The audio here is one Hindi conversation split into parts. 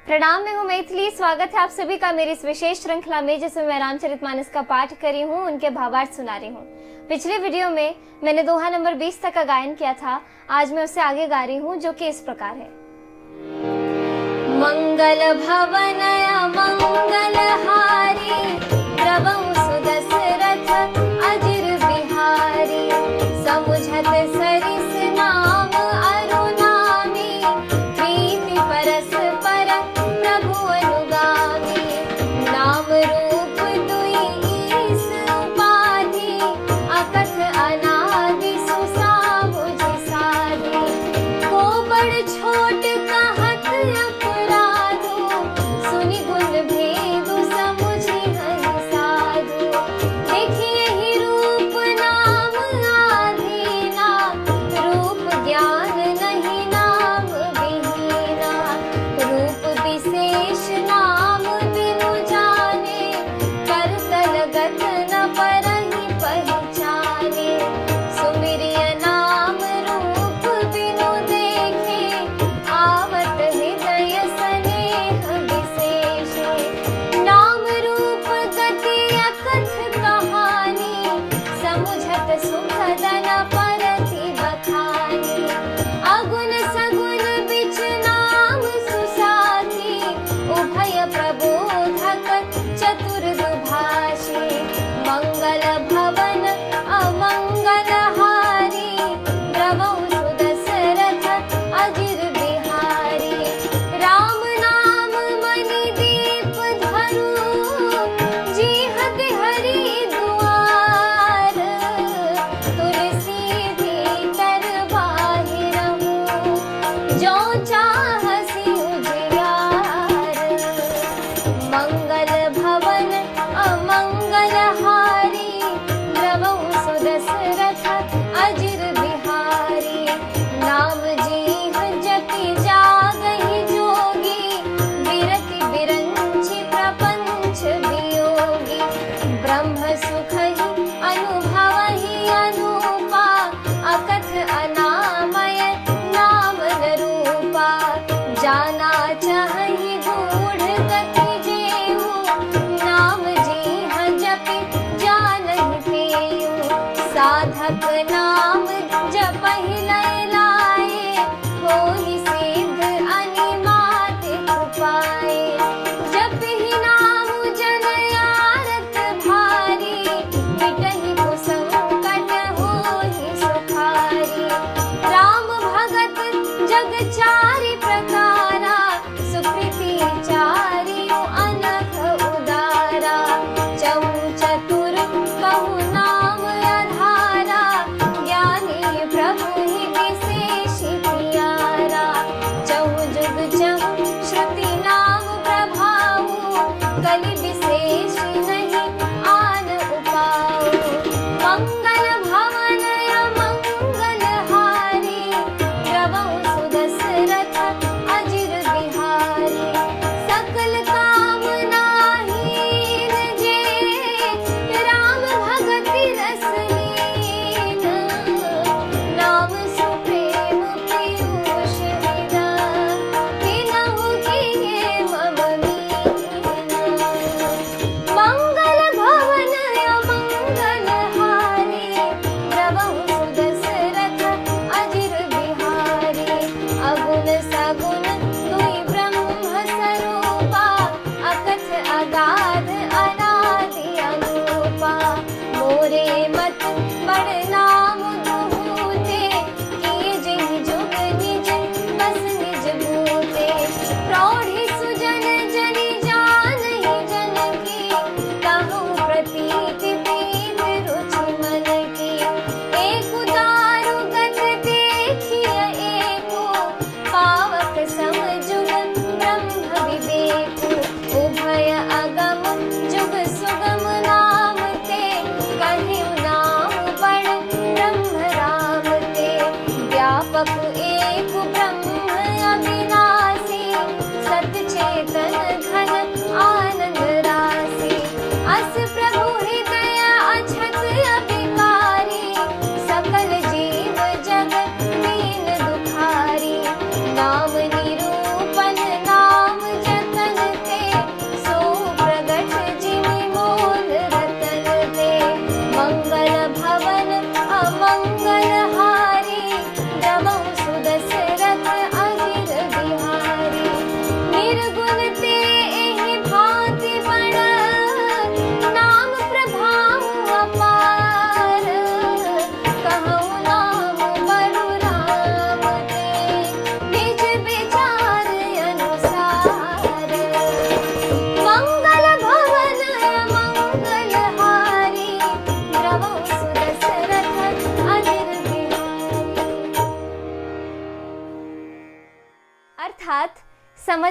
प्रणाम, मैं हूँ मैथिली। स्वागत है आप सभी का मेरी इस विशेष श्रृंखला में जिसमें मैं रामचरितमानस का पाठ करी हूँ, उनके भावार्थ सुना रही हूँ। पिछले वीडियो में मैंने दोहा नंबर 20 तक का गायन किया था। आज मैं उससे आगे गा रही हूँ, जो कि इस प्रकार है। मंगल भवनय मंगल हारी, द्रवं सुदशरथ अजिर बिहारी, समुझत सरिस नाम अरुणामी, प्रीति परस्पर प्रभु अनुगामी, नाम रूप दुई ईस उपाधि, अकथ अनादि सुसामुझ साधि, को बड़ छोट कहत अपराधो, सुनि गुण भेदु समुझि हरि साधु, देखिए ही रूप नाम आधीना, रूप ज्ञान नहीं नाम विहीना, रूप विशेष नाम बिनु जाने, करतल गत न परहि पहचाने, सुमिरिय नाम रूप बिनु देखे, आवत हृदय स्नेह विशेषे, नाम रूप गति अकथ कहानी, समुझत सुखद न परति बखानी, अगुण सगुण बिच नाम सुसाथी, उभय प्रबोधक चतुर दुभाषी, मंगल भवन अमंगल हारी, द्रवं सुदशरथ अजिर बिहारी, राम नाम मणि दीप धरु, जीहत हरि दुआर, तुलसी भीतर बाहिरहु, जो चाहसि उजियार, मंगल भवन अमंगल हारी, द्रवं सुदशरथ अजिर बिहारी, नाम जीह जपि जागहि जोगी, बिरति बिरंचि प्रपंच वियोगी, ब्रह्म सुखहि अनुभवहि अनूपा, अकथ अनामय नाम न रूपा, जाना चाहि गूढ़ गति जेहु, नाम जीह जपि जानहि तेहु, साधक नाम जपहि लय लाए, होहि सिद्ध अनिमात कृपाए, जपहि नाम जन आरत भारी, मिटहि कुसंकट होहि सुखारी, राम भगत जग चारि प्रकारा, सुकृति चारियो अनख उदारा, चहु चतुर कहु नाम अधारा, ज्ञानी प्रभु ही विशेष प्यारा, चहु जुग चहु श्रुति नाम प्रभाऊ, कलि विशेष नहीं आन उपाऊ, मंगल भवन अमंगल हारी, द्रवं सुदशरथ अजिर बिहारी, सकल कामना हीन जे, राम भगति रस लीन, नाम सुप्रेम पीयूष विदा, तिनहु किए मम मीना, मंगल भवन अमंगल हारी, द्रवं सुदशरथ अजिर बिहारी, अगुण सगुण दुई ब्रह्म स्वरूपा, अकथ अगाध अनादि अनूपा, मोरे मत बड़ नाम दुहूते, किए जिहि जुग निज बस निज भूते, प्रौढ़ि सुजन जनि जानहि जन की, कहूँ प्रतीति प्रीत रुचि मन की, एक दारु गत देखिय एको, पावक सम जुग ब्रह्म विवेकु, उभय अगम जुग सुगम नाम ते, कहिउ नाम बड़ ब्रह्म राम ते, व्यापक एक ब्रह्म अविनाशी, सत चेतन घन आनंद राशि, अस प्रभु हृदय अछत अविकारी, सकल जीव जगत दीन दुखारी, नाम निरूपन नाम जग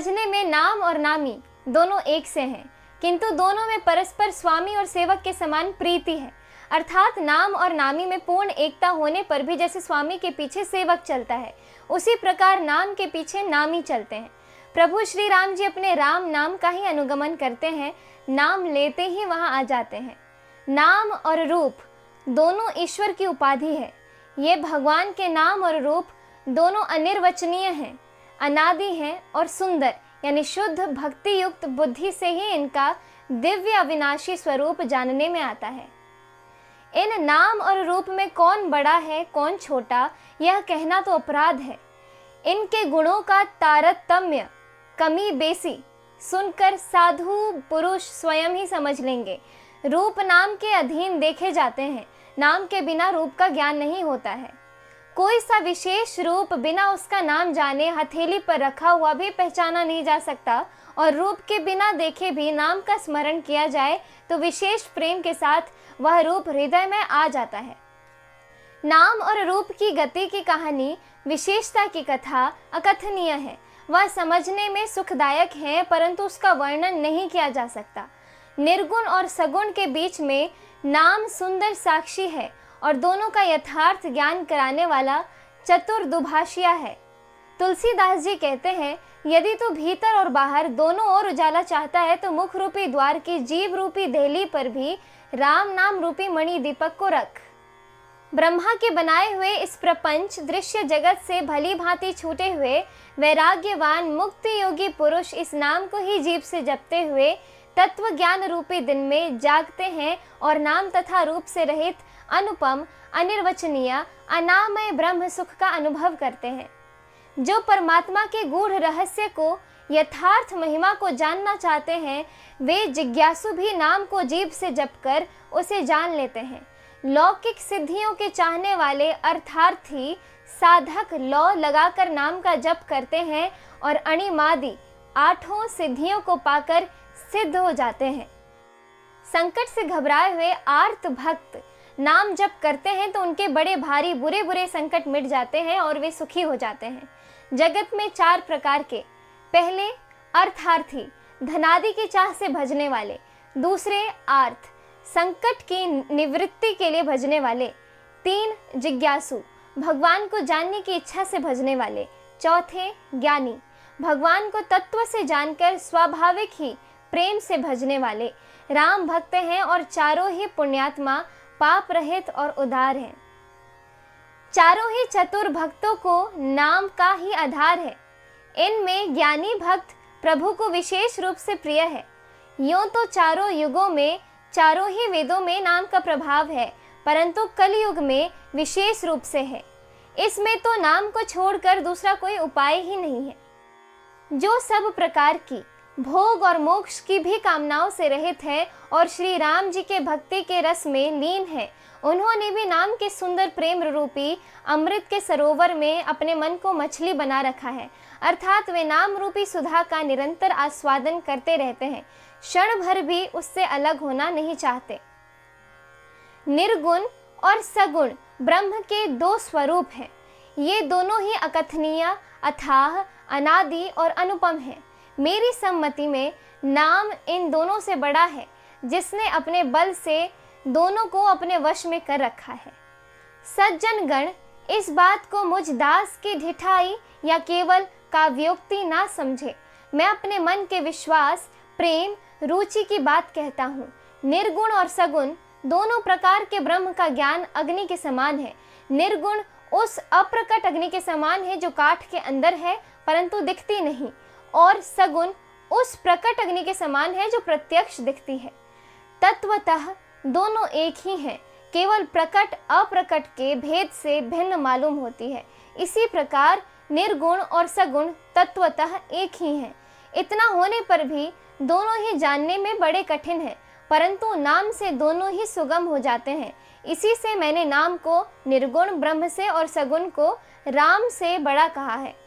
समझने में नाम और नामी दोनों एक से हैं, किंतु दोनों में परस्पर स्वामी और सेवक के समान प्रीति है। अर्थात नाम और नामी में पूर्ण एकता होने पर भी जैसे स्वामी के पीछे सेवक चलता है, उसी प्रकार नाम के पीछे नामी चलते हैं। प्रभु श्री राम जी अपने राम नाम का ही अनुगमन करते हैं, नाम लेते ही वहां आ जाते हैं। नाम और रूप दोनों ईश्वर की उपाधि है। ये भगवान के नाम और रूप दोनों अनिर्वचनीय हैं, अनादि हैं और सुंदर, यानी शुद्ध भक्ति युक्त बुद्धि से ही इनका दिव्य अविनाशी स्वरूप जानने में आता है। इन नाम और रूप में कौन बड़ा है कौन छोटा, यह कहना तो अपराध है। इनके गुणों का तारतम्य कमी बेसी सुनकर साधु पुरुष स्वयं ही समझ लेंगे। रूप नाम के अधीन देखे जाते हैं, नाम के बिना रूप का ज्ञान नहीं होता है। कोई सा विशेष रूप बिना उसका नाम जाने हथेली पर रखा हुआ भी पहचाना नहीं जा सकता, और रूप के बिना देखे भी नाम का स्मरण किया जाए तो विशेष प्रेम के साथ वह रूप हृदय में आ जाता है। नाम और रूप की गति की कहानी, विशेषता की कथा अकथनीय है। वह समझने में सुखदायक है, परंतु उसका वर्णन नहीं किया जा सकता। निर्गुण और सगुण के बीच में नाम सुंदर साक्षी है और दोनों का यथार्थ ज्ञान कराने वाला चतुर दुभाषिया है। तुलसीदास जी कहते हैं, यदि तू भीतर और बाहर दोनों ओर उजाला चाहता है तो मुख रूपी द्वार की जीव रूपी देहली पर भी राम नाम रूपी मणि दीपक को रख। ब्रह्मा के बनाए हुए इस प्रपंच दृश्य जगत से भली भांति छूटे हुए वैराग्यवान मुक्ति योगी पुरुष इस नाम को ही जीभ से जपते हुए तत्व ज्ञान रूपी दिन में जागते हैं और नाम तथा रूप से रहित अनुपम अनिर्वचनीय अनामय ब्रह्म सुख का अनुभव करते हैं। जो परमात्मा के गूढ़ रहस्य को यथार्थ महिमा को जानना चाहते हैं, वे जिज्ञासु भी नाम को जीभ से जपकर उसे जान लेते हैं। लौकिक सिद्धियों के चाहने वाले अर्थार्थी साधक लौ लगाकर नाम का जप करते हैं और अणिमादि आठों सिद्धियों को पाकर सिद्ध हो जाते हैं। संकट से घबराए हुए आर्त भक्त नाम जप करते हैं तो उनके बड़े भारी बुरे बुरे संकट मिट जाते हैं और वे सुखी हो जाते हैं। जगत में 4 प्रकार के, पहले अर्थार्थी, धनादि की चाह से भजने वाले। दूसरे आर्त, संकट की निवृत्ति के लिए भजने वाले। 3 जिज्ञासु, भगवान को जानने की इच्छा से भजने वाले। चौथे ज्ञानी, भगवान को तत्व से जानकर स्वाभाविक ही प्रेम से भजने वाले। राम भक्त हैं और चारों ही पुण्यात्मा, पाप रहित और उदार हैं। चारों ही चतुर भक्तों को नाम का ही आधार है। इनमें ज्ञानी भक्त प्रभु को विशेष रूप से प्रिय है। यूं तो चारों युगों में चारों ही वेदों में नाम का प्रभाव है, परंतु कलयुग में विशेष रूप से है। इसमें तो नाम को छोड़कर दूसरा कोई उपाय ही नहीं है। जो सब प्रकार की भोग और मोक्ष की भी कामनाओं से रहित है और श्री राम जी के भक्ति के रस में लीन है, उन्होंने भी नाम के सुंदर प्रेम रूपी अमृत के सरोवर में अपने मन को मछली बना रखा है। अर्थात वे नाम रूपी सुधा का निरंतर आस्वादन करते रहते हैं, क्षण भर भी उससे अलग होना नहीं चाहते। निर्गुण और सगुण ब्रह्म के 2 स्वरूप हैं। ये दोनों ही अकथनीय, अथाह, अनादि और अनुपम हैं। मेरी सम्मति में नाम इन दोनों से बड़ा है, जिसने अपने बल से दोनों को अपने वश में कर रखा है। सज्जन गण इस बात को मुझ दास की ढिठाई या केवल काव्योक्ति ना समझे। मैं अपने मन के विश्वास, प्रेम, रुचि की बात कहता हूँ। निर्गुण और सगुण दोनों प्रकार के ब्रह्म का ज्ञान अग्नि के समान है। निर्गुण उस अप्रकट अग्नि के समान है जो काठ के अंदर है परंतु दिखती नहीं, और सगुण उस प्रकट अग्नि के समान है जो प्रत्यक्ष दिखती है। तत्वतः दोनों एक ही हैं, केवल प्रकट अप्रकट के भेद से भिन्न मालूम होती है। इसी प्रकार निर्गुण और सगुण तत्वतः एक ही हैं। इतना होने पर भी दोनों ही जानने में बड़े कठिन हैं, परंतु नाम से दोनों ही सुगम हो जाते हैं। इसी से मैंने नाम को निर्गुण ब्रह्म से और सगुण को राम से बड़ा कहा है।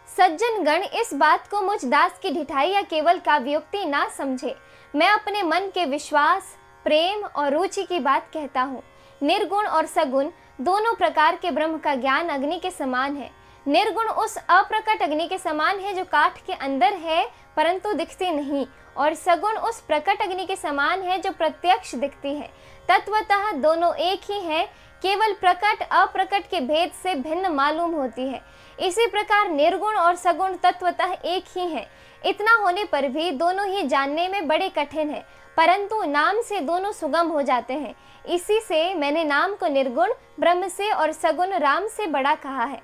सज्जन गण इस बात को मुझ दास की ढिठाई या केवल काव्योक्ति ना समझे। मैं अपने मन के विश्वास, प्रेम और रुचि की बात कहता हूँ। निर्गुण और सगुण दोनों प्रकार के ब्रह्म का ज्ञान अग्नि के समान है। निर्गुण उस अप्रकट अग्नि के समान है जो काठ के अंदर है परंतु दिखती नहीं, और सगुण उस प्रकट अग्नि के समान है जो प्रत्यक्ष दिखती है। तत्वतः दोनों एक ही है, केवल प्रकट अप्रकट के भेद से भिन्न मालूम होती है। इसी प्रकार निर्गुण और सगुण तत्वतः एक ही है। इतना होने पर भी दोनों ही जानने में बड़े कठिन है, परंतु नाम से दोनों सुगम हो जाते हैं। इसी से मैंने नाम को निर्गुण ब्रह्म से और सगुण राम से बड़ा कहा है।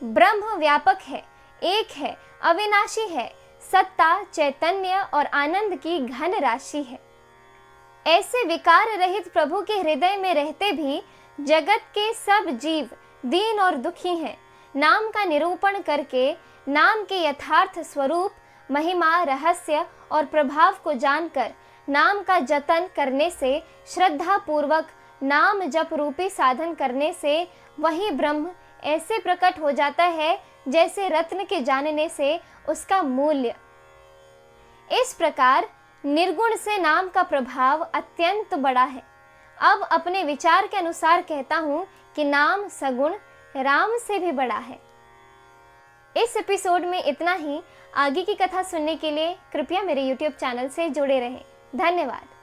ब्रह्म व्यापक है, एक है, अविनाशी है, सत्ता, चैतन्य और आनंद की घन राशि है। ऐसे विकार रहित प्रभु के हृदय में रहते भी जगत के सब जीव दीन और दुखी हैं। नाम का निरूपण करके नाम के यथार्थ स्वरूप, महिमा, रहस्य और प्रभाव को जानकर नाम का जतन करने से, श्रद्धा पूर्वक नाम जप रूपी साधन करने से वही ब्रह्म ऐसे प्रकट हो जाता है जैसे रत्न के जानने से उसका मूल्य। इस प्रकार निर्गुण से नाम का प्रभाव अत्यंत बड़ा है। अब अपने विचार के अनुसार कहता हूँ कि नाम सगुण राम से भी बड़ा है। इस एपिसोड में इतना ही। आगे की कथा सुनने के लिए कृपया मेरे YouTube चैनल से जुड़े रहें। धन्यवाद।